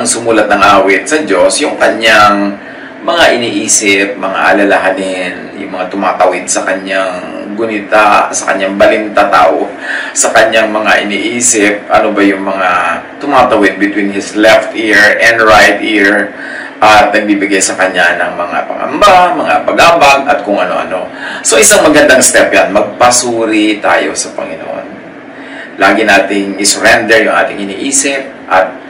ang sumulat ng awit sa Diyos, yung kanyang mga iniisip, mga alalahanin, yung mga tumatawid sa kanyang gunita, sa kanyang balintataw, sa kanyang mga iniisip, ano ba yung mga tumatawid between his left ear and right ear, at nagbibigay sa kanya ng mga pangamba, mga pag-abag, at kung ano-ano. So, isang magandang step yan, magpasuri tayo sa Panginoon. Lagi nating isurrender yung ating iniisip, at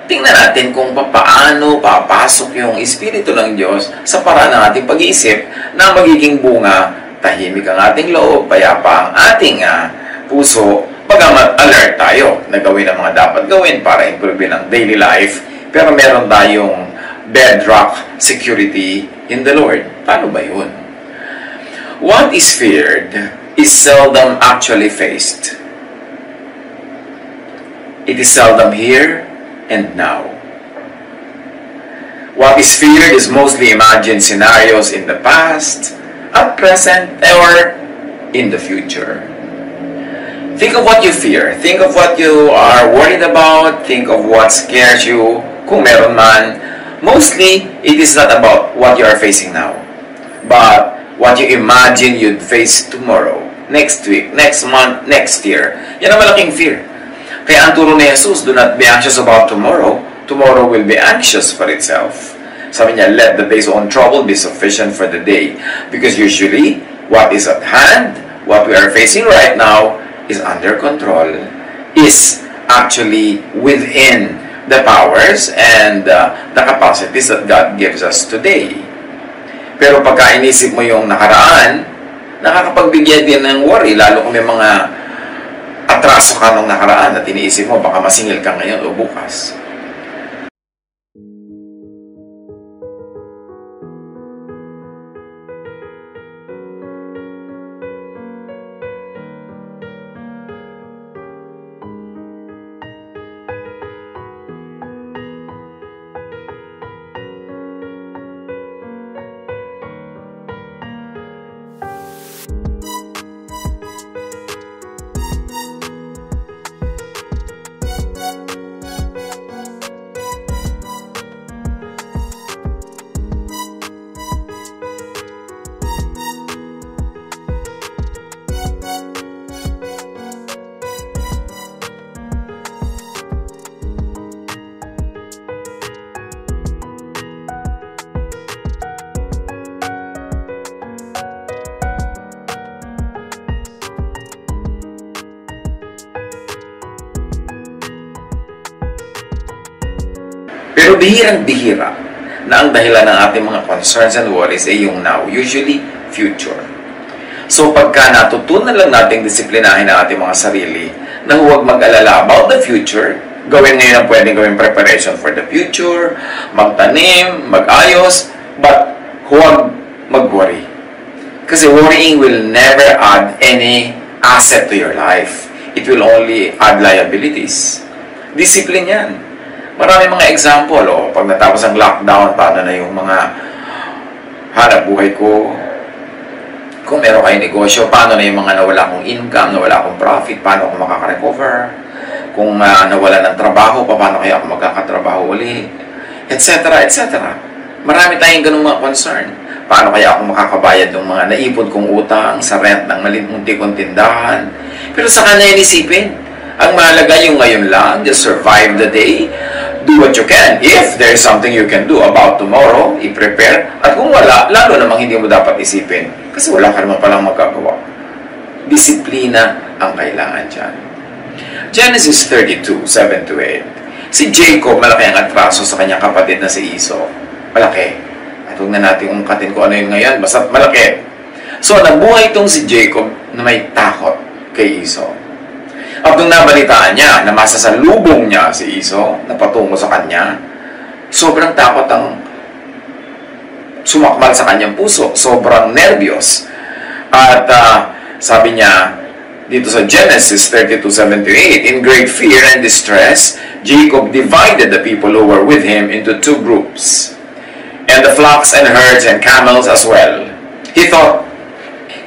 tingnan natin kung paano papasok yung Espiritu ng Diyos sa paraan ng ating pag-iisip na magiging bunga, tahimik ang ating loob, payapa ang ating puso, bagamat alert tayo na gawin ang mga dapat gawin para improve ang daily life, pero meron tayong bedrock security in the Lord. Paano ba yun? What is feared is seldom actually faced. It is seldom here and now. What is feared is mostly imagined scenarios in the past, at present, or in the future. Think of what you fear. Think of what you are worried about. Think of what scares you, kung meron man. Mostly, it is not about what you are facing now, but what you imagine you'd face tomorrow, next week, next month, next year. Yan ang malaking fear. Kaya ang turo ni Jesus, do not be anxious about tomorrow. Tomorrow will be anxious for itself. Sabi niya, let the day's own trouble be sufficient for the day. Because usually, what is at hand, what we are facing right now, is under control, is actually within the powers and the capacities that God gives us today. Pero pagka inisip mo yung nakaraan, nakakapagbigyan din ng worry, lalo kung may mga atraso ka nung nakaraan at iniisip mo, baka masingil ka ngayon o bukas. Pero bihirang-bihira na ang dahilan ng ating mga concerns and worries ay yung now, usually future. So pagka natutunan lang nating disiplinahin ang ating mga sarili na huwag mag-alala about the future, gawin ngayon ang pwedeng gawin preparation for the future, magtanim, mag-ayos, but huwag mag-worry. Kasi worrying will never add any asset to your life. It will only add liabilities. Discipline yan. Marami mga example, pag natapos ang lockdown, paano na yung mga hanap buhay ko? Kung meron kayong negosyo, paano na yung mga nawala kong income, nawala kong profit, paano ako makaka-recover? Kung nawala ng trabaho, paano kaya ako magkakatrabaho uli? Etc. etc. Marami tayong ganung mga concern. Paano kaya ako makakabayad ng mga naipon kong utang sa rent ng munti kong tindahan? Pero sa kanya inisipin, ang mahalaga yung ngayon lang, just survive the day, do what you can. If there is something you can do about tomorrow, i-prepare. At kung wala, lalo namang hindi mo dapat isipin. Kasi wala ka naman palang magagawa. Disiplina ang kailangan dyan. Genesis 32, 7-8. Si Jacob, malaki ang atraso sa kanyang kapatid na si Esau. Malaki. At huwag na natin ungkatin kung ano yun ngayon. Basta malaki. So, nabuhay itong si Jacob na may takot kay Esau. At nung nabalitaan niya na masasalubong niya si Esau na patungo sa kanya, sobrang takot ang sumakmal sa kanyang puso. Sobrang nervyos. At sabi niya dito sa Genesis 32:7-8, in great fear and distress, Jacob divided the people who were with him into two groups, and the flocks and herds and camels as well. He thought,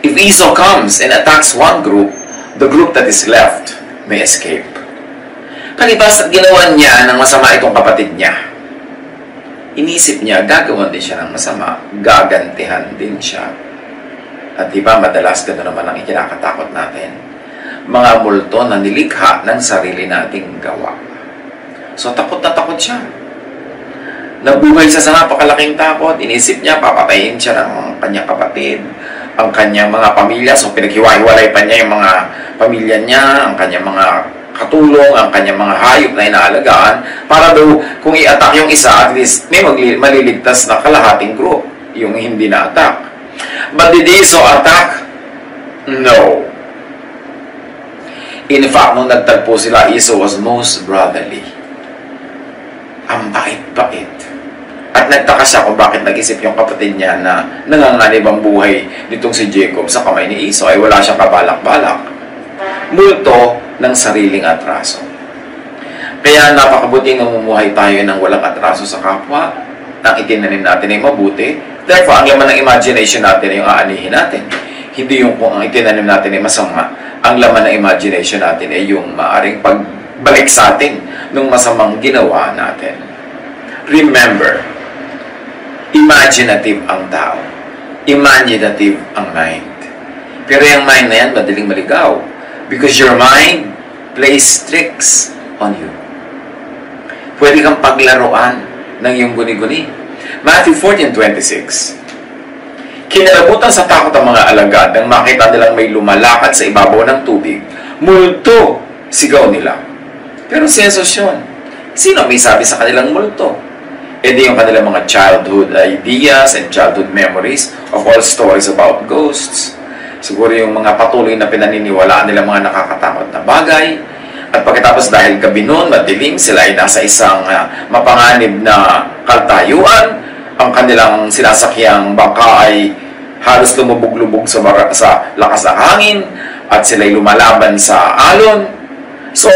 if Esau comes and attacks one group, the group that is left may escape. Palibas at ginawa niya ng masama itong kapatid niya. inisip niya, gagawan din siya ng masama, gagantihan din siya. At diba, madalas gano'n naman ang ikinakatakot natin. Mga multo na nilikha ng sarili nating gawa. So, takot na takot siya. Nabuhay siya sa napakalaking takot. Inisip niya, papatayin siya ng kanyang kapatid, ang kanyang mga pamilya. So, pinaghiwa-hiwalay pa niya yung mga pamilya niya, ang kanyang mga katulong, ang kanyang mga hayop na inaalagaan, para daw kung i-attack yung isa, at least may maliligtas na kalahating group, yung hindi na-attack. But did Esau attack? No. In fact, nung nagtagpo sila, Esau was most brotherly. Ang bait-bait. At nagtaka siya kung bakit nag-isip yung kapatid niya na nanganganib ang buhay nitong si Jacob sa kamay ni Esau, ay wala siyang kabalak-balak. Multo ng sariling atraso. Kaya napakabuting namumuhay tayo ng walang atraso sa kapwa, ang itinanim natin ay mabuti. Therefore, ang laman ng imagination natin ay yung aanihin natin. Hindi yung kung ang itinanim natin ay masama, ang laman ng imagination natin ay yung maaring pagbalik sa atin ng masamang ginawa natin. Remember, imaginative ang tao. Imaginative ang mind. Pero yung mind na yan, madaling maligaw. Because your mind plays tricks on you. Pwede kang paglaruan ng iyong guni-guni. Matthew 14:26. Kinalabutan sa takot ang mga alagad nang makita nilang may lumalakad sa ibabaw ng tubig. Multo! Sigaw nila. Pero sensos yun. Sino may sabi sa kanilang multo? E di yung kanilang mga childhood ideas and childhood memories of all stories about ghosts. Siguro yung mga patuloy na pinaniniwalaan nila mga nakakatakot na bagay. At pagkatapos dahil gabi noon, madilim, sila ay nasa isang mapanganib na kaltayuan. Ang kanilang sinasakyang bangka ay halos lumubog-lubog sa lakas ng hangin at sila'y lumalaban sa alon. So,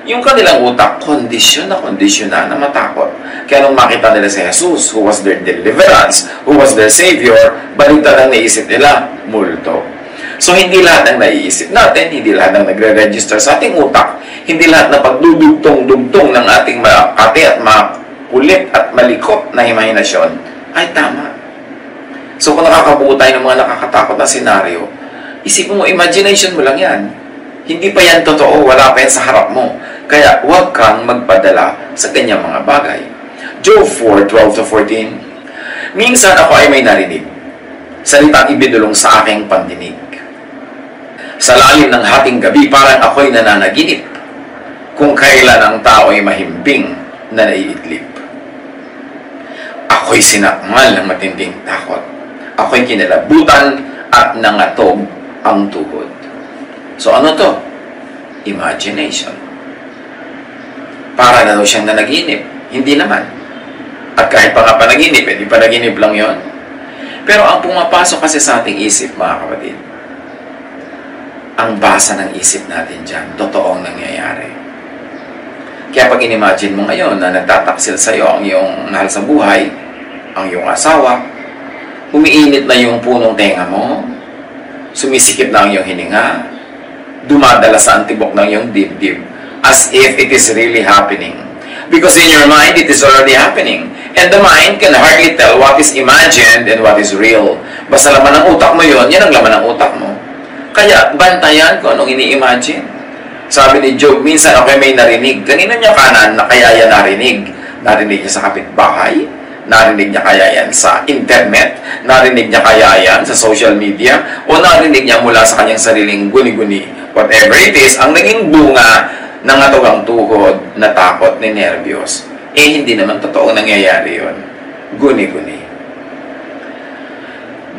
yung kanilang utak, kondisyon na matakot. Kaya nung makita nila si Jesus, who was their deliverance, who was their Savior, baligtad ang naisip nila, multo. So, hindi lahat ng naiisip natin, hindi lahat ng nagre-register sa ating utak, hindi lahat na pagdudugtong-dugtong ng ating makati at makulit at malikot na imahinasyon ay tama. So, kung nakakabuo tayo ng mga nakakatakot na senaryo, isipin mo, imagination mo lang yan. Hindi pa yan totoo, wala pa yan sa harap mo. Kaya, huwag kang magpadala sa ganyang mga bagay. Job 4:12-14. Minsan ako ay may narinig, salitang ibinulong sa aking pandinig. Sa lalim ng hating gabi, parang ako'y nananaginip, kung kailan ang tao ay mahimbing na naiidlip. Ako'y sinakmal ng matinding takot. Ako'y kinalabutan at nangatog ang tuhod. So ano to? Imagination. Para na daw siyang nanaginip. Hindi naman. At kahit pa nga panaginip, hindi panaginip lang yon. Pero ang pumapasok kasi sa ating isip, mga kapatid, ang basa ng isip natin dyan, totoong nangyayari. Kaya pag inimagine mo ngayon na nagtataksil sa'yo ang iyong mahal sa buhay, ang iyong asawa, umiinit na yung punong tenga mo, sumisikip na ang iyong hininga, dumadala sa antibok ng iyong dibdib, as if it is really happening. Because in your mind, it is already happening. And the mind can hardly tell what is imagined and what is real. Basta laman ng utak mo yon, yan ang laman ng utak mo. Kaya, bantayan kung anong ini-imagine. Sabi ni Job, minsan ako may narinig. Kanina niya kanan na kaya yan narinig. Narinig niya sa kapitbahay, narinig niya kaya yan sa internet, narinig niya kaya yan sa social media, o narinig niya mula sa kanyang sariling guni-guni. Whatever it is, ang naging bunga ng atogang tuhod na takot ni nervyos. Hindi naman totoong nangyayari yon. Guni-guni.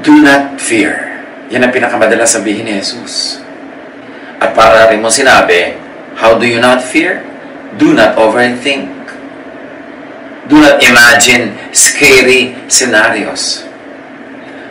Do not fear. Yan ang pinakamadalas sabihin ni Jesus. At para rin mo sinabi, how do you not fear? Do not overthink. Do not imagine scary scenarios.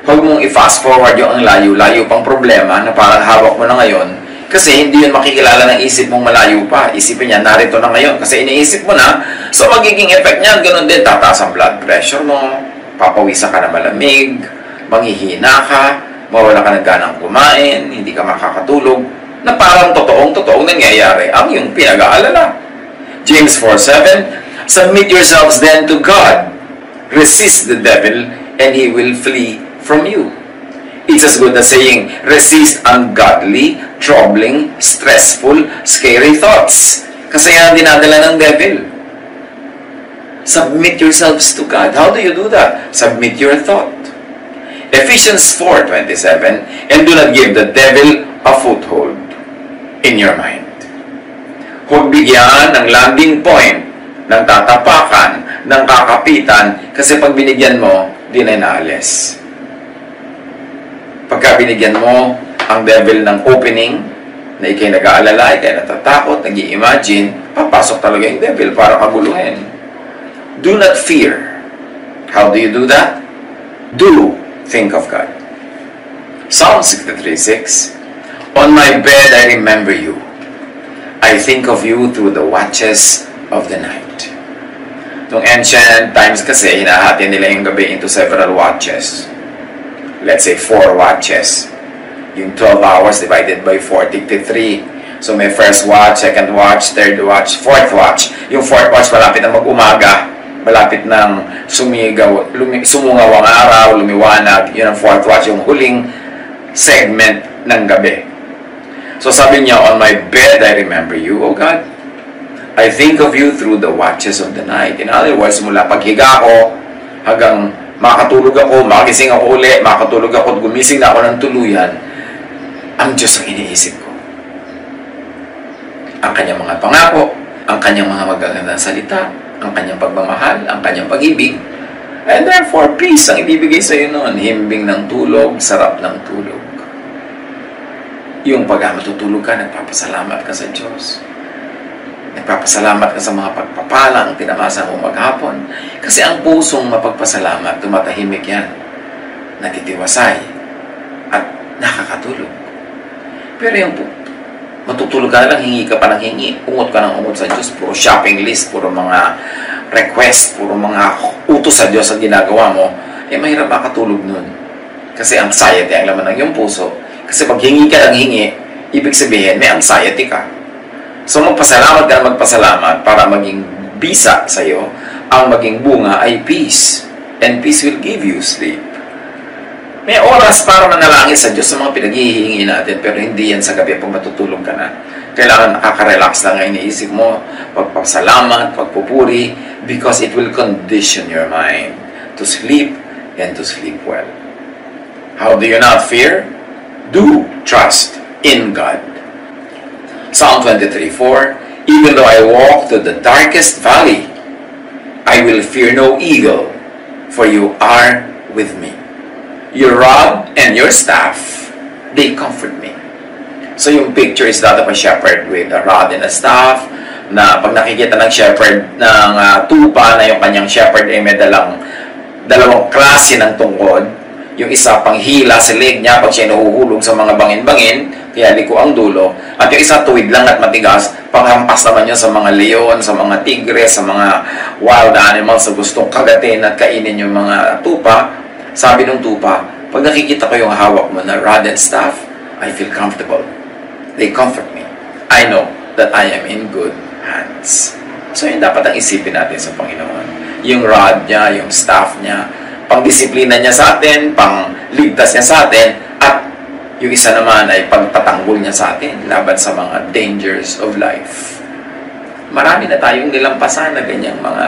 Huwag mong i-fast forward yung ang layo-layo pang problema na parang hawak mo na ngayon, kasi hindi yun makikilala ng isip mong malayo pa. Isipin niya, narito na ngayon. Kasi iniisip mo na, so magiging effect niya, ganun din, tataas ang blood pressure mo, papawisa ka na malamig, manghihina ka, mawala ka ng ganang kumain, hindi ka makakatulog, na parang totoong nangyayari ang iyong pinag-aalala. James 4:7, submit yourselves then to God. Resist the devil and he will flee from you. It's as good as saying, resist ungodly, troubling, stressful, scary thoughts. Kasi yan dinadala ng devil. Submit yourselves to God. How do you do that? Submit your thought. Ephesians 4:27, and do not give the devil a foothold in your mind. Huwag bigyan ng landing point, ng tatapakan, ng kakapitan, kasi pag binigyan mo, di na inaalis. Pagka binigyan mo ang devil ng opening, na ikay nag-aalala, ikay natatakot, nag-i-imagine, papasok talaga yung devil para kaguluhin. Do not fear. How do you do that? Do think of God. Psalm 63:6, on my bed I remember you. I think of you through the watches of the night. Noong ancient times kasi, hinahati nila yung gabi into several watches. Let's say 4 watches. Yung 12 hours divided by 4, 53. So may first watch, second watch, third watch, fourth watch. Yung fourth watch malapit na mag-umaga, malapit nang sumungaw ang araw, lumiwanag. Yun ang fourth watch, yung huling segment ng gabi. So sabi niya, on my bed I remember you, O God. I think of you through the watches of the night. In other words, mula paghiga ko hanggang makatulog ako, magising ako uli, makatulog ako at gumising na ako ng tuluyan, ang Diyos ang iniisip ko. Ang kanyang mga pangako, ang kanyang mga magagandang salita, ang kanyang pagmamahal, ang kanyang pag-ibig. And therefore, peace ang ibibigay sa iyo noon. Himbing ng tulog, sarap ng tulog. Yung pag matutulog ka, nagpapasalamat ka sa Diyos. Nagpapasalamat ka sa mga pagpapalang tinamasa mo maghapon. Kasi ang pusong mapagpasalamat, tumatahimik yan, natitiwasay, at nakakatulog. Pero yung matutulog ka lang, hingi ka pa ng hingi, ungot ka ng ungot sa Diyos, puro shopping list, puro mga request, puro mga utos sa Diyos ang ginagawa mo, mahirap makatulog nun. Kasi anxiety ang laman ng iyong puso. Kasi pag hingi ka ng hingi, ibig sabihin, may anxiety ka. So magpasalamat ka na magpasalamat para maging bisa sa iyo, ang maging bunga ay peace. And peace will give you sleep. May oras para manalangin sa Diyos sa mga pinaghihingi natin, pero hindi yan sa gabi pag matutulog ka na. Kailangan nakaka-relax lang ang iniisip mo, pagpasalamat, pagpupuri, because it will condition your mind to sleep and to sleep well. How do you not fear? Do trust in God. Psalm 23:4, even though I walk through the darkest valley, I will fear no evil, for you are with me. Your rod and your staff, they comfort me. So yung picture is that of a shepherd with a rod and a staff, na pag nakikita ng shepherd ng tupa na yung kanyang shepherd ay may dalawang klase ng tungkod. Yung isa pang hila sa leg niya pag siya nahuhulog sa mga bangin-bangin, kaya liko ang dulo. At yung isa tuwid lang at matigas, panghampas naman yun sa mga leon, sa mga tigre, sa mga wild animals na gustong kagatin at kainin yung mga tupa. Sabi ng tupa, pag nakikita ko yung hawak mo na rod and staff, I feel comfortable. They comfort me. I know that I am in good hands. So yun dapat ang isipin natin sa Panginoon. Yung rod niya, yung staff niya, pang-disiplina niya sa atin, pang-ligtas niya sa atin, at yung isa naman ay pagtatanggol niya sa atin laban sa mga dangers of life. Marami na tayong nilampasan na ganyang mga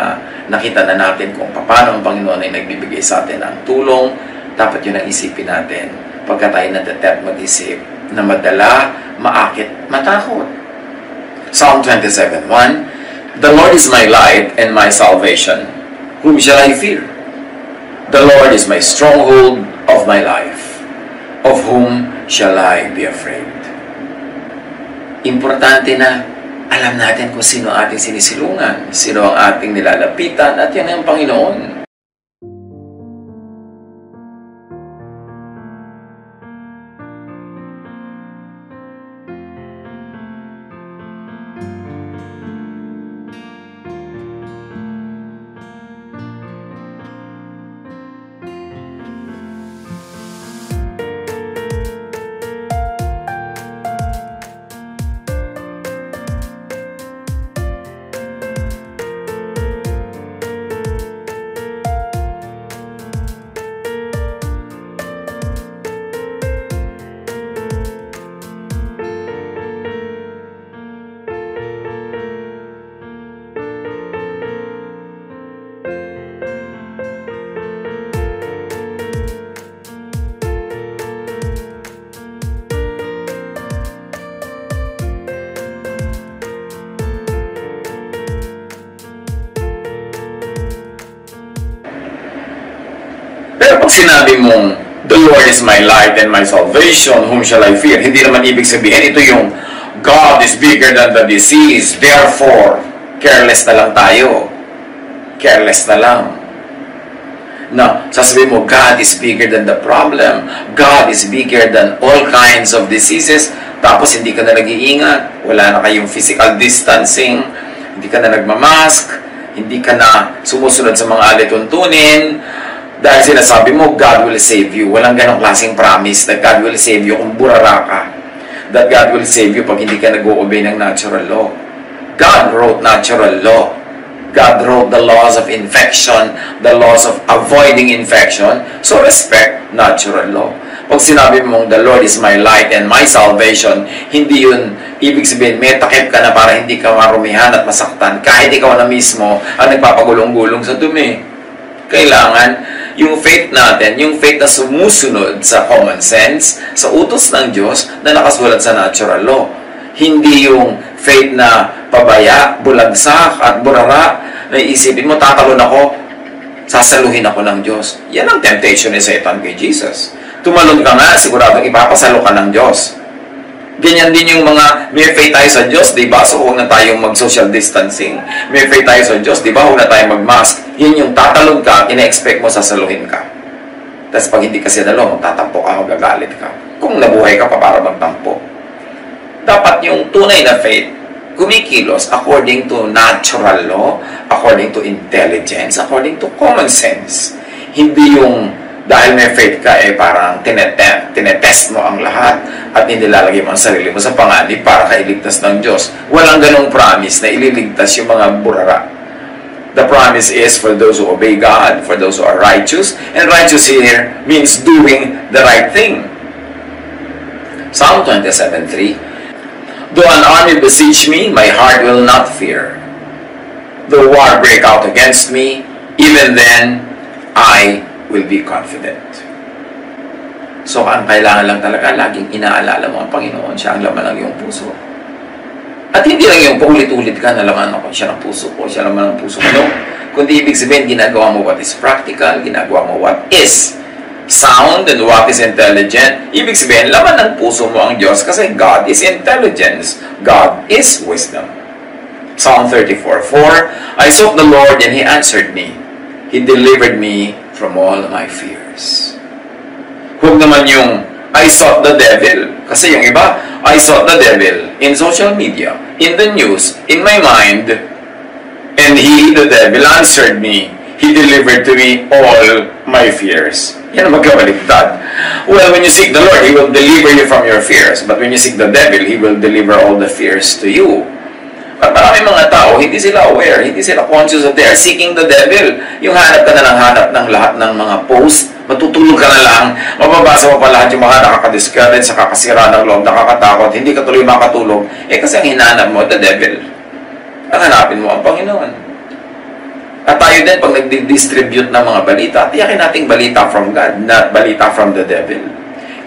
nakita na natin kung paano ang Panginoon ay nagbibigay sa atin ng tulong. Dapat yun ang isipin natin pagka tayo natatet mag-isip na madala, maakit, matakot. Psalm 27:1, the Lord is my light and my salvation. Whom shall I fear? The Lord is my stronghold of my life. Of whom shall I be afraid? Importante na alam natin kung sino ang ating sinisilungan, sino ang ating nilalapitan, at yan ang Panginoon. Pero pag sinabi mong, the Lord is my light and my salvation, whom shall I fear? Hindi naman ibig sabihin, ito yung, God is bigger than the disease, therefore, careless na lang tayo. Careless na lang. No, sasabihin mo, God is bigger than the problem. God is bigger than all kinds of diseases. Tapos hindi ka na nag-iingat. Wala na kayong physical distancing. Hindi ka na nagmamask. Hindi ka na sumusunod sa mga alituntunin. Dahil sinasabi mo, God will save you. Walang ganong klaseng promise that God will save you kung burara ka. That God will save you pag hindi ka nag-o-obey ng natural law. God wrote natural law. God wrote the laws of infection, the laws of avoiding infection. So respect natural law. Pag sinabi mong, the Lord is my light and my salvation, hindi yun ibig sabihin, may takip ka na para hindi ka marumihan at masaktan. Kahit ikaw na mismo ang nagpapagulong-gulong sa dumi. Kailangan, yung faith natin, yung faith na sumusunod sa common sense, sa utos ng Diyos na nakasulat sa natural law. Hindi yung faith na pabaya, bulagsak, at burara, na iisipin mo, tatalon ako, sasaluhin ako ng Diyos. Yan ang temptation ni Satan kay Jesus. Tumalon ka nga, siguradong ipapasalo ka ng Diyos. Ganyan din yung mga, may faith tayo sa Diyos, di ba? So, huwag na tayong mag-social distancing. May faith tayo sa Diyos, di ba? Huwag na tayong mag-mask. Yun yung tatalon ka, ina-expect mo sasaluhin ka. Tapos pag hindi ka sinalo, tatampo ka, magagalit ka. Kung nabuhay ka pa para magtampo. Dapat yung tunay na faith, kumikilos according to natural law, according to intelligence, according to common sense. Hindi yung dahil may faith ka, parang tinetest mo ang lahat at inilalagay mo ang sarili mo sa panganib para kailigtas ng Diyos. Walang ganong promise na ililigtas yung mga burara. The promise is for those who obey God, for those who are righteous, and righteous here means doing the right thing. Psalm 27:3, though an army besiege me, my heart will not fear. Though war break out against me, even then, I will be confident. So, ang kailangan lang talaga, laging inaalala mo ang Panginoon, siya ang laman ng iyong puso. At hindi lang yung paulit-ulit ka na laman ako, siya ng puso ko, siya laman ng puso ko. No? Kundi ibig sabihin, ginagawa mo what is practical, ginagawa mo what is sound and what is intelligent. Ibig sabihin, laman ng puso mo ang Diyos kasi God is intelligence. God is wisdom. Psalm 34:4, I sought the Lord and He answered me. He delivered me from all my fears. Huwag naman yung I sought the devil. Kasi yung iba, I sought the devil in social media, in the news, in my mind, and He, the devil, answered me. He delivered to me all my fears. Yan ang magkabaligtad. Well, when you seek the Lord, He will deliver you from your fears. But when you seek the devil, He will deliver all the fears to you. At maraming mga tao, hindi sila aware, hindi sila conscious that they are seeking the devil. Yung hanap ka na ng hanap ng lahat ng mga post, matutulog ka na lang, mababasa mo pa lahat yung mga nakaka-discourage, nakakasira ng loob, nakakatakot, hindi ka tuloy makatulog. Kasi ang hinanap mo, the devil. Ang hanapin mo ang Panginoon. At tayo din, pag nag-distribute ng mga balita, tiyakin nating balita from God, not balita from the devil.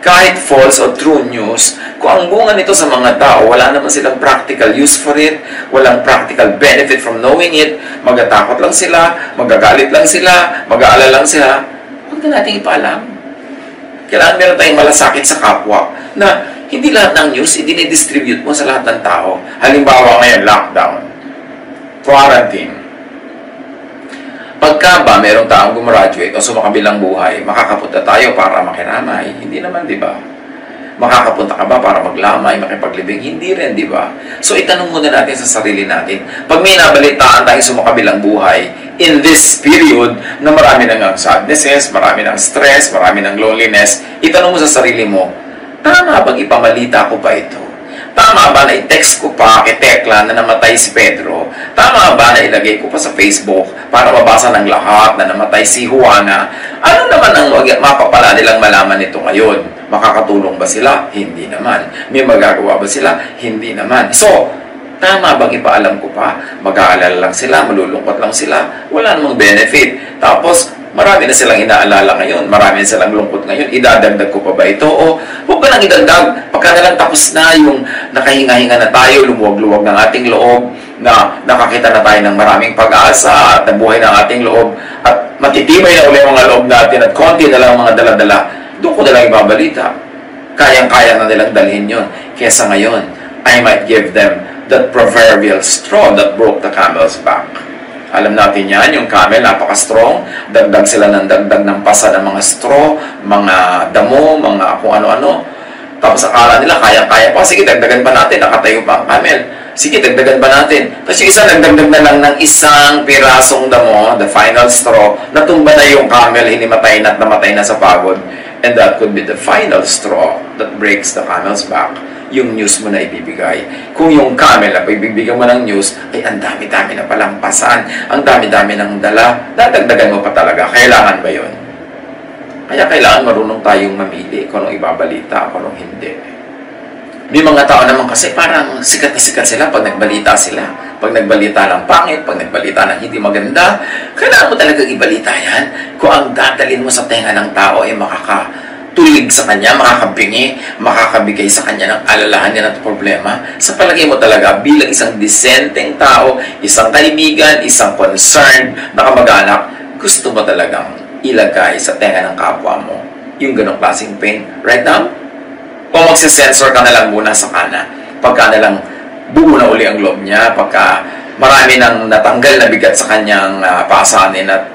Kahit false o true news, kung ang bunga nito sa mga tao, wala naman silang practical use for it, walang practical benefit from knowing it, magatakot lang sila, magagalit lang sila, mag-aalala lang sila, huwag na natin ipaalam. Kailangan meron tayong malasakit sa kapwa na hindi lahat ng news, i-distribute mo sa lahat ng tao. Halimbawa ngayon, lockdown, quarantine. Pagka ba mayroong taong gumraduate o sumakabilang buhay, makakapunta tayo para makiramay? Hindi naman, di ba? Makakapunta ka ba para maglamay, makipaglibing? Hindi rin, di ba? So, itanong muna natin sa sarili natin. Pag may nabalitaan tayong sumakabilang buhay, in this period na marami ng sadnesses, marami ng stress, marami ng loneliness, itanong mo sa sarili mo, tama bang ipamalita ko pa ito? Tama ba na i-text ko pa kay Tekla na namatay si Pedro? Tama ba na ilagay ko pa sa Facebook para mabasa ng lahat na namatay si Juana? Ano naman ang mapapala nilang malaman nito ngayon? Makakatulong ba sila? Hindi naman. May magagawa ba sila? Hindi naman. So, tama bang ipaalam ko pa? Mag-aalala lang sila, malulungkot lang sila, wala namang benefit. Tapos, marami na silang inaalala ngayon, marami na silang lungkot ngayon, idadagdag ko pa ba ito? O huwag ka nang idagdag, pagka na lang tapos na yung nakahinga-hinga na tayo, lumuwag-luwag ng ating loob, na nakakita na tayo ng maraming pag-asa at nabuhay ng ating loob, at matitibay na uli ang mga loob natin at konti na lang mga dala-dala, doon ko na lang ibabalita. Kayang-kaya na nilang dalhin yun. Kesa ngayon, I might give them that proverbial straw that broke the camel's back. Alam natin yan, yung camel, napaka-strong. Dagdag sila ng dagdag ng pasa ng mga straw, mga damo, mga kung ano-ano. Tapos akala nila, kaya-kaya pa. Sige, dagdagan pa natin. Nakatayo pa ang camel. Sige, dagdagan pa natin. Tapos yung isa, nagdagdag na lang ng isang pirasong damo, the final straw, natumba na yung camel, hinimatay na at namatay na sa pagod. And that could be the final straw that breaks the camel's back. Yung news mo na ibibigay. Kung yung camel na ibibigyan mo ng news, ay ang dami-dami na palang pasan, ang dami-dami ng dala, dadagdagan mo pa talaga. Kailangan ba yun? Kaya kailangan marunong tayong mamili kung anong ibabalita, kung anong hindi. May mga tao naman kasi parang sikat na sikat sila pag nagbalita sila. Pag nagbalita ng pangit, pag nagbalita ng hindi maganda, kailangan mo talagang ibalita yan. Kung ang dadalhin mo sa tenga ng tao ay makakatulig sa kanya, makakabingi, makakabigay sa kanya ng alalahanin at problema, sa palagay mo talaga bilang isang disenteng tao, isang kaibigan, isang concerned na kamag-anak, gusto mo talagang ilagay sa tenga ng kapwa mo yung ganong klaseng pain right now? O magsisensor ka na lang muna sa kana, pagka na lang buo na uli ang loob niya, pagka marami nang natanggal na bigat sa kanyang paasanin at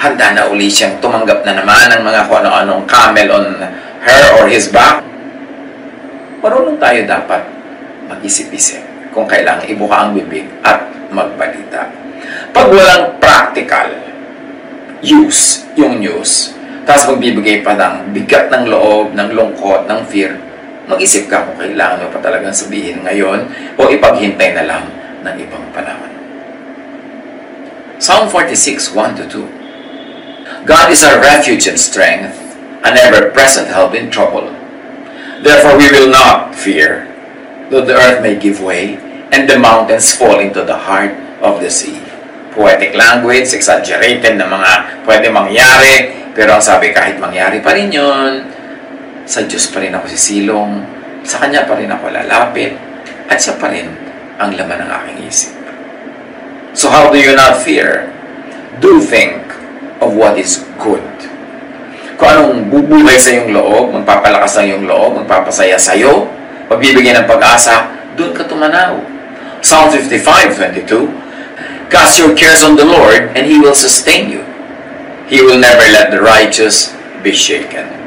handa na uli siyang tumanggap na naman ng mga kung ano-anong camel on her or his back. Marunong tayo dapat mag-isip-isip kung kailangan ibuka ang bibig at magbalita. Pag walang practical use yung news, tapos magbibigay pa ng bigat ng loob, ng lungkot, ng fear, mag-isip ka kung kailangan mo pa talagang sabihin ngayon o ipaghintay na lang ng ibang panahon. Psalm 46, 1-2. God is our refuge and strength, an ever-present help in trouble. Therefore we will not fear, though the earth may give way, and the mountains fall into the heart of the sea. Poetic language, exaggerated na mga pwede mangyari, pero ang sabi, kahit mangyari pa rin yun, sa Diyos pa rin ako sisilong, sa Kanya pa rin ako lalapit, at siya pa rin ang laman ng aking isip. So how do you not fear? Do think of what is good. Kung anong bubuhay sa iyong loob, magpapalakas ng iyong loob, magpapasaya sa iyo, magbibigay ng pag-asa, doon ka tumanaw. Psalm 55:22, cast your cares on the Lord, and He will sustain you. He will never let the righteous be shaken.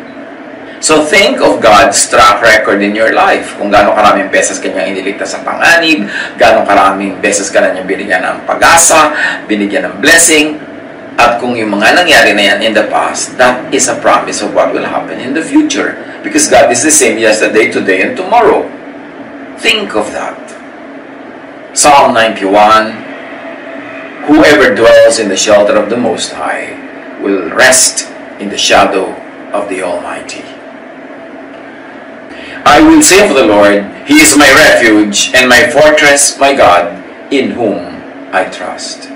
So think of God's track record in your life. Kung gaano karaming beses kanyang iniligtas sa panganib, gaano karaming beses ka na niya binigyan ng pag-asa, binigyan ng blessing, at kung yung mga nangyari na yan in the past, that is a promise of what will happen in the future. Because God is the same yesterday, today, and tomorrow. Think of that. Psalm 91, whoever dwells in the shelter of the Most High will rest in the shadow of the Almighty. I will say of the Lord, He is my refuge and my fortress, my God, in whom I trust.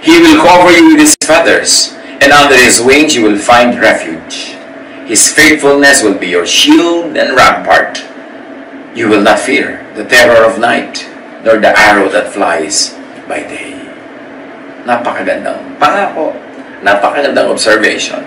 He will cover you with His feathers, and under His wings you will find refuge. His faithfulness will be your shield and rampart. You will not fear the terror of night, nor the arrow that flies by day. Napakagandang pangako, napakagandang observation.